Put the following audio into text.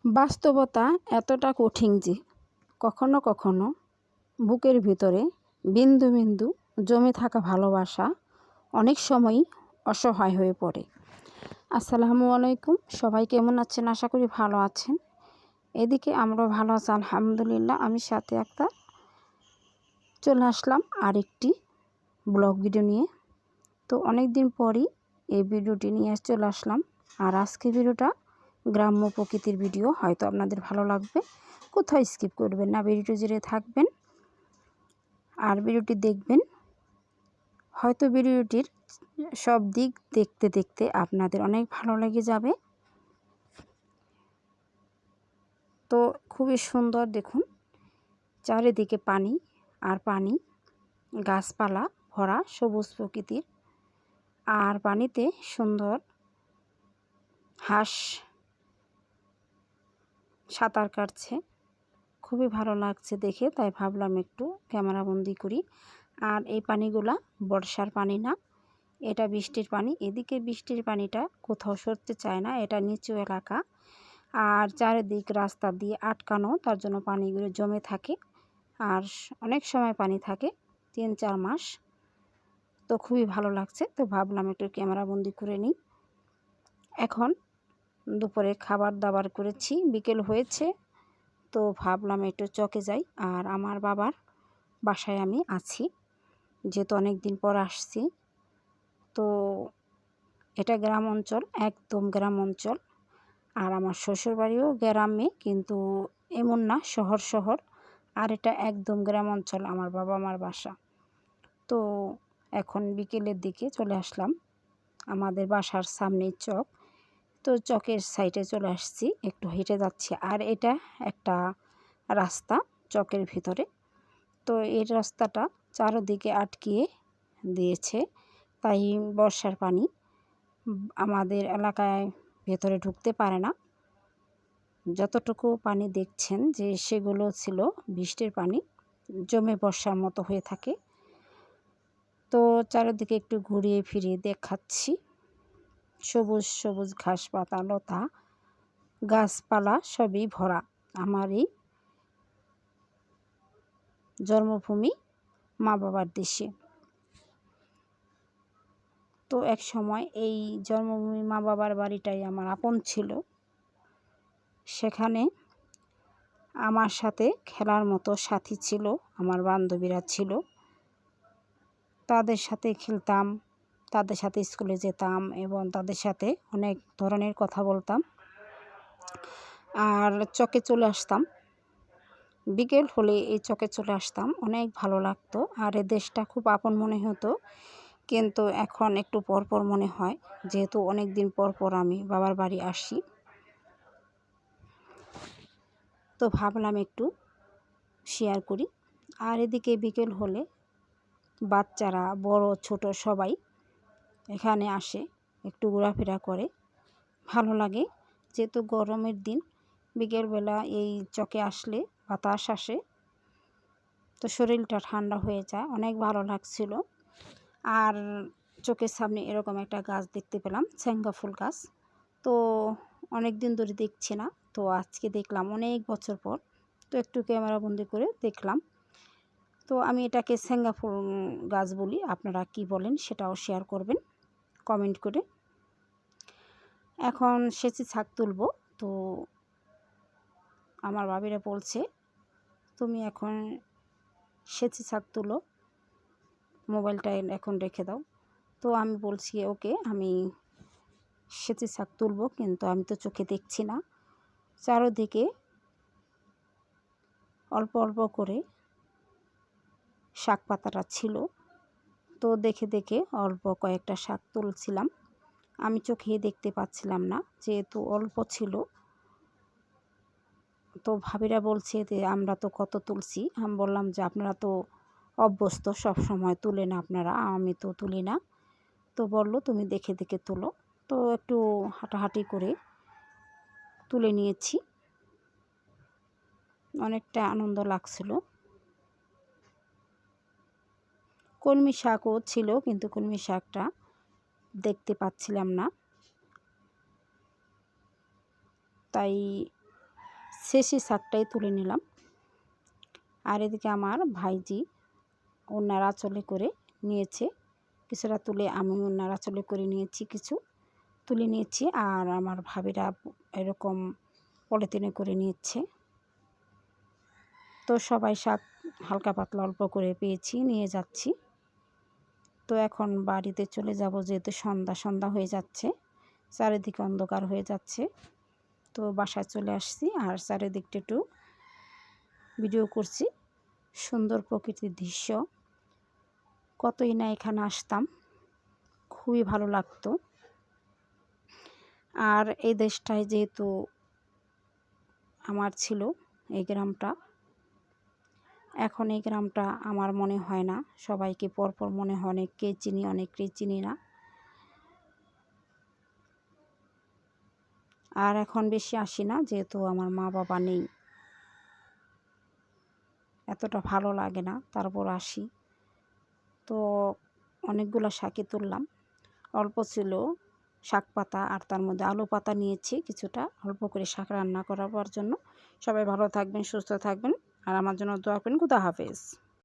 বাস্তবতা এতটা কঠিন যে কখনো কখনো বুকের ভিতরে বিন্দু বিন্দু জমে থাকা ভালোবাসা অনেক সময়ই অসহায় হয়ে পড়ে। আসসালামু আলাইকুম, সবাই কেমন আছেন? আশা করি ভালো আছেন। এদিকে আমরা ভালো আছি আলহামদুলিল্লাহ। আমি সাথে একটা চলে আসলাম আরেকটি ব্লগ ভিডিও নিয়ে। তো অনেক দিন পরই এই ভিডিওটি নিয়ে চলে আসলাম। আর আজকে ভিডিওটা গ্রাম্য প্রকৃতির ভিডিও, হয়তো আপনাদের ভালো লাগবে। কোথাও স্কিপ করবেন না, ভিডিওটি জুড়ে থাকবেন আর ভিডিওটি দেখবেন। হয়তো ভিডিওটির সব দিক দেখতে দেখতে আপনাদের অনেক ভালো লেগে যাবে। তো খুবই সুন্দর, দেখুন চারিদিকে পানি আর পানি, গাছপালা ভরা সবুজ প্রকৃতির। আর পানিতে সুন্দর হাঁস সাঁতার কাটছে, খুবই ভালো লাগছে দেখে। তাই ভাবলাম একটু ক্যামেরাবন্দি করি। আর এই পানিগুলা বর্ষার পানি না, এটা বৃষ্টির পানি। এদিকে বৃষ্টির পানিটা কোথাও সরতে চায় না, এটা নিচু এলাকা। আর চারিদিক রাস্তা দিয়ে আটকানো, তার জন্য পানিগুলো জমে থাকে। আর অনেক সময় পানি থাকে, 3-4 মাস। তো খুবই ভালো লাগছে, তো ভাবলাম একটু ক্যামেরাবন্দি করে নিই। এখন দুপুরে খাবার দাবার করেছি, বিকেল হয়েছে। তো ভাবলাম একটু চকে যাই। আর আমার বাবার বাসায় আমি আছি, যেহেতু অনেক দিন পর আসছি। তো এটা গ্রাম অঞ্চল, একদম গ্রাম অঞ্চল। আর আমার শ্বশুরবাড়িও গ্রামে, কিন্তু এমন না শহর শহর। আর এটা একদম গ্রাম অঞ্চল আমার বাবা মার বাসা। তো এখন বিকেলের দিকে চলে আসলাম, আমাদের বাসার সামনেই চক। তো চকের সাইডে চলে আসছি, একটু হেঁটে যাচ্ছি। আর এটা একটা রাস্তা চকের ভিতরে। তো এই রাস্তাটা চারদিকে আটকিয়ে দিয়েছে, তাই বর্ষার পানি আমাদের এলাকায় ভেতরে ঢুকতে পারে না। যতটুকু পানি দেখছেন যে সেগুলো ছিল বৃষ্টির পানি, জমে বর্ষার মতো হয়ে থাকে। তো চারিদিকে একটু ঘুরিয়ে ফিরিয়ে দেখাচ্ছি, সবুজ সবুজ ঘাস পাতা লতা গাছপালা সবই ভরা আমার এই জন্মভূমি মা বাবার দেশে। তো এক সময় এই জন্মভূমি মা বাবার বাড়িটাই আমার আপন ছিল। সেখানে আমার সাথে খেলার মতো সাথী ছিল, আমার বান্ধবীরা ছিল। তাদের সাথে খেলতাম, তাদের সাথে স্কুলে যেতাম এবং তাদের সাথে অনেক ধরনের কথা বলতাম। আর চকে চলে আসতাম, বিকেল হলে এই চকে চলে আসতাম, অনেক ভালো লাগতো। আর এই দেশটা খুব আপন মনে হতো। কিন্তু এখন একটু পরপর মনে হয়, যেহেতু অনেক দিন পর পর আমি বাবার বাড়ি আসি। তো ভাবলাম একটু শেয়ার করি। আর এদিকে বিকেল হলে বাচ্চারা বড় ছোট সবাই এখানে আসে, একটু ঘোরাফেরা করে, ভালো লাগে। যেহেতু গরমের দিন, বিকেলবেলা এই চকে আসলে বাতাস আসে, তো শরীরটা ঠান্ডা হয়ে যায়, অনেক ভালো লাগছিল। আর চোখের সামনে এরকম একটা গাছ দেখতে পেলাম, ছ্যাঙ্গা ফুল গাছ। তো অনেক দিন ধরে দেখছি না, তো আজকে দেখলাম অনেক বছর পর। তো একটু ক্যামেরাবন্দি করে দেখলাম। তো আমি এটাকে ছ্যাঙ্গা ফুল গাছ বলি, আপনারা কি বলেন সেটাও শেয়ার করবেন কমেন্ট করে। এখন সেচি শাক তুলব। তো আমার ভাবিরা বলছে, তুমি এখন সেচি শাক তুলো, মোবাইলটা এখন রেখে দাও। তো আমি বলছি ওকে, আমি সেচি শাক তুলব, কিন্তু আমি তো চোখে দেখছি না। চারদিকে অল্প অল্প করে শাক পাতাটা ছিল। তো দেখে দেখে অল্প কয়েকটা শাক তুলছিলাম, আমি চোখে দেখতে পাচ্ছিলাম না যেহেতু অল্প ছিল। তো ভাবিরা বলছে যে আমরা তো কত তুলছি। আমি বললাম যে আপনারা তো অভ্যস্ত, সব সময় তুলেন আপনারা, আমি তো তুলি না। তো বললো তুমি দেখে দেখে তোলো। তো একটু হাঁটাহাঁটি করে তুলে নিয়েছি, অনেকটা আনন্দ লাগছিল। কলমি শাকও ছিল, কিন্তু কলমি শাকটা দেখতে পাচ্ছিলাম না, তাই শেষে শাকটাই তুলে নিলাম। আর এদিকে আমার ভাইজি ওনার আঁচলে করে নিয়েছে কিছুটা, তুলে আমি ওনার আঁচলে করে নিয়েছি, কিছু তুলে নিয়েছি। আর আমার ভাবিরা এরকম পলিথিনে করে নিচ্ছে। তো সবাই শাক হালকা পাতলা অল্প করে পেয়েছি, নিয়ে যাচ্ছি। তো এখন বাড়িতে চলে যাব, যেহেতু সন্ধ্যা হয়ে যাচ্ছে, চারিদিকে অন্ধকার হয়ে যাচ্ছে। তো বাসায় চলে আসছি আর চারিদিকটা একটু ভিডিও করছি। সুন্দর প্রকৃতির দৃশ্য, কতই না এখানে আসতাম, খুবই ভালো লাগতো। আর এই দেশটায় যেহেতু আমার ছিল, এই গ্রামটা, এখন এই গ্রামটা আমার মনে হয় না, সবাইকে পরপর মনে হয়, অনেককে চিনি অনেককেই চিনি না। আর এখন বেশি আসি না, যেহেতু আমার মা বাবা নেই, এতটা ভালো লাগে না, তারপর আসি। তো অনেকগুলো শাকই তুললাম, অল্প ছিল শাক পাতা, আর তার মধ্যে আলু পাতা নিয়েছি কিছুটা, অল্প করে শাক রান্না করার জন্য। সবাই ভালো থাকবেন, সুস্থ থাকবেন, আর আমার জন্য দোয়া করবেন। খুদা হাফেজ।